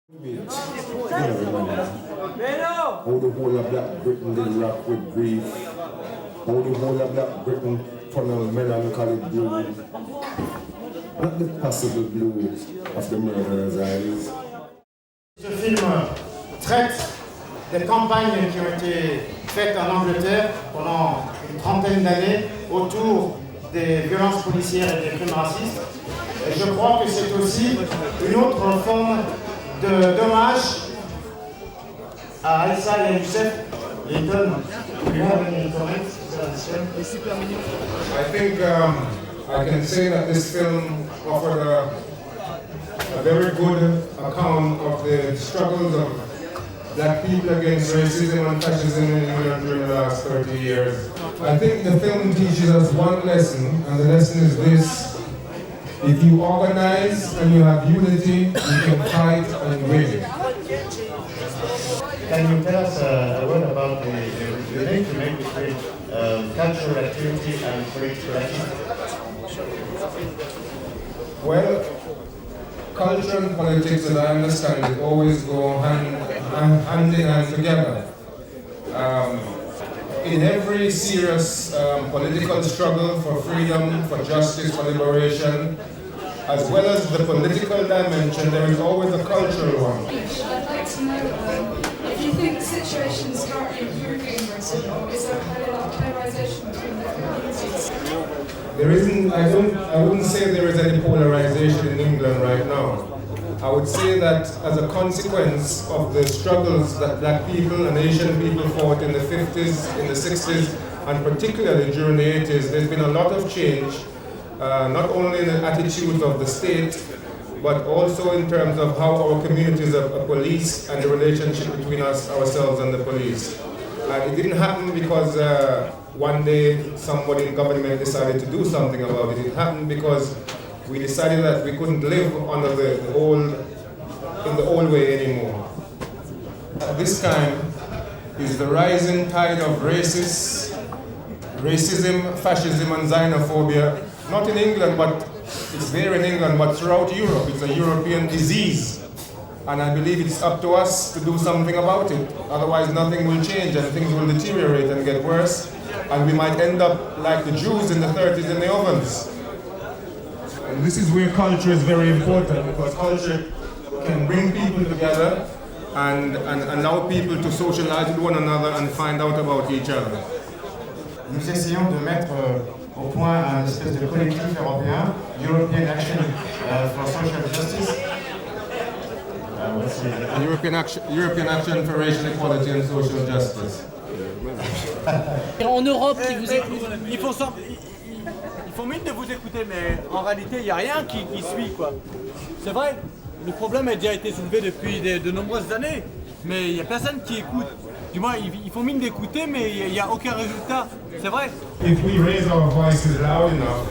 How the whole of Black Britain did rock with grief. How the whole of Black Britain turn on melancholy blue. Not the possible blue of the murderer's eyes. Ce film traite des campagnes qui ont été faites en Angleterre pendant une trentaine d'années autour des violences policières et des crimes racistes. Et je crois que c'est aussi une autre forme d'hommage à Aïssa et à Youssef. Linton, do you have any comments? I think I can say that this film offered a very good account of the struggles of Black people against racism and fascism in England during the last 30 years. I think the film teaches us one lesson, and the lesson is this: if you organize and you have unity, you can fight and win. Can you tell us a word about the link you make between cultural activity and political activity? Well, culture and politics, as I understand it, always go hand in hand together. In every serious political struggle for freedom, for justice, for liberation, as well as the political dimension, there is always a cultural one. I'd like to know if you think the situation is currently improving in Britain, or is there quite a lot of polarisation between the communities? There isn't, I wouldn't say there is any polarization in England right now. I would say that as a consequence of the struggles that Black people and Asian people fought in the 50s, in the 60s, and particularly during the 80s, there's been a lot of change, not only in the attitudes of the state, but also in terms of how our communities are policed and the relationship between ourselves and the police. And it didn't happen because one day somebody in government decided to do something about it. It happened because we decided that we couldn't live under in the old way anymore. This time is the rising tide of racism, fascism, and xenophobia, not in England, but it's there in England, but throughout Europe. It's a European disease. And I believe it's up to us to do something about it. Otherwise, nothing will change and things will deteriorate and get worse. And we might end up like the Jews in the 30s in the ovens. And this is where culture is very important, because culture can bring people together and allow people to socialize with one another and find out about each other. Nous essayons de mettre au point un espèce de collectif européen, European Action for Social Justice. European Action for Racial Equality and Social Justice. En Europe, qui vous écoutent, ils font mine de vous écouter, mais en réalité, il n'y a rien qui suit, quoi. C'est vrai, le problème a déjà été soulevé depuis de nombreuses années, mais il n'y a personne qui écoute. Du moins, ils font mine d'écouter, mais il n'y a aucun résultat. C'est vrai. If we raise our voices loud enough,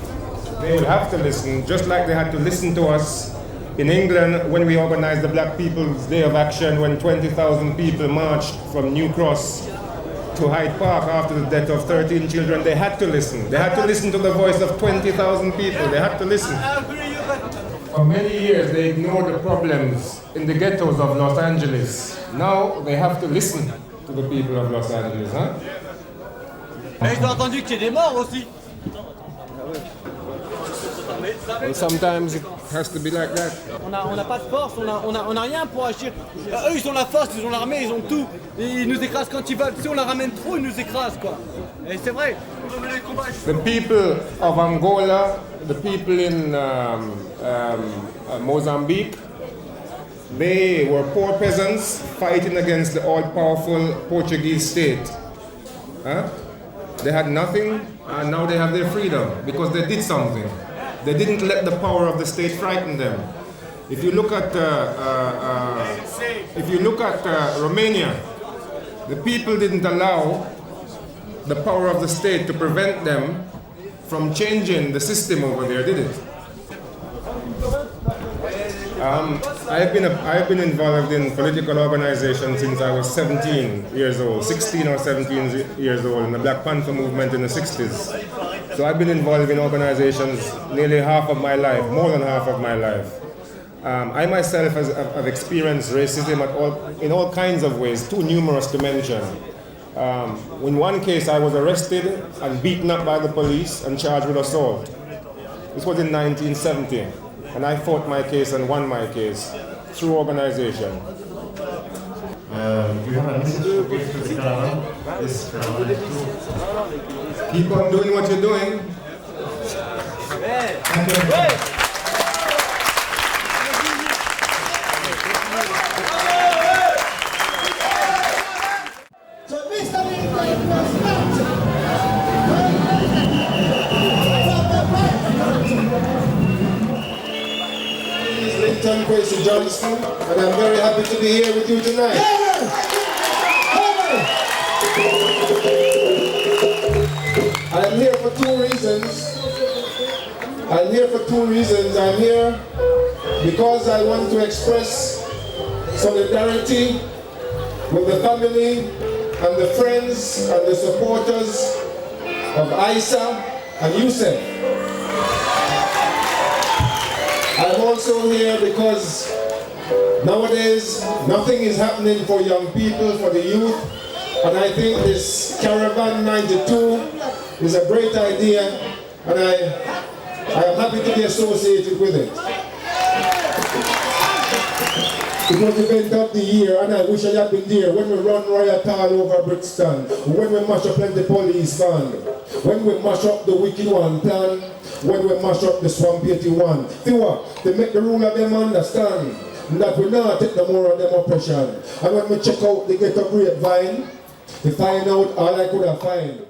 they will have to listen, just like they had to listen to us in England when we organized the Black People's Day of Action, when 20,000 people marched from New Cross to Hyde Park after the death of 13 children. They had to listen. They had to listen to the voice of 20,000 people. They had to listen. For many years, they ignored the problems in the ghettos of Los Angeles. Now, they have to listen to the people of Los Angeles, huh? Mais ils ont entendu qu'il y ait des morts aussi. Well, sometimes it has to be like that. On n'a pas de force, on a rien pour agir. Eux, ils ont la force, ils ont l'armée, ils ont tout. Et ils nous écrasent quand ils veulent. Si on la ramène trop, ils nous écrasent, quoi. Et c'est vrai. The people of Angola, the people in Mozambique, they were poor peasants fighting against the all-powerful Portuguese state. Huh? They had nothing, and now they have their freedom because they did something. They didn't let the power of the state frighten them. If you look at Romania, the people didn't allow the power of the state to prevent them from changing the system over there, did it? I've been involved in political organizations since I was 17 years old, 16 or 17 years old, in the Black Panther movement in the 60s. So I've been involved in organizations nearly half of my life, more than half of my life. I myself have experienced racism in all kinds of ways, too numerous to mention. In one case, I was arrested and beaten up by the police and charged with assault. This was in 1970, and I fought my case and won my case through organization. Do you have a message to give to the Caravane? This Caravane Keep on doing what you're doing. Thank you. Linton Kwesi Johnson, and I'm very happy to be here with you tonight. I'm here for two reasons. I'm here because I want to express solidarity with the family and the friends and the supporters of Isa and Youssef. I'm also here because nowadays nothing is happening for young people, for the youth, and I think this Caravane 92 is a great idea, and I am happy to be associated with it. It was the event of the year, and I wish I had been there when we run riot all over Brixton, when we mash up the police van, when we mash up the Wicked One plan, when we mash up the Swamp 81. They make the rule of them understand that we not take no more of them oppression. And when we check out the ghetto grapevine, to find out all I could have find.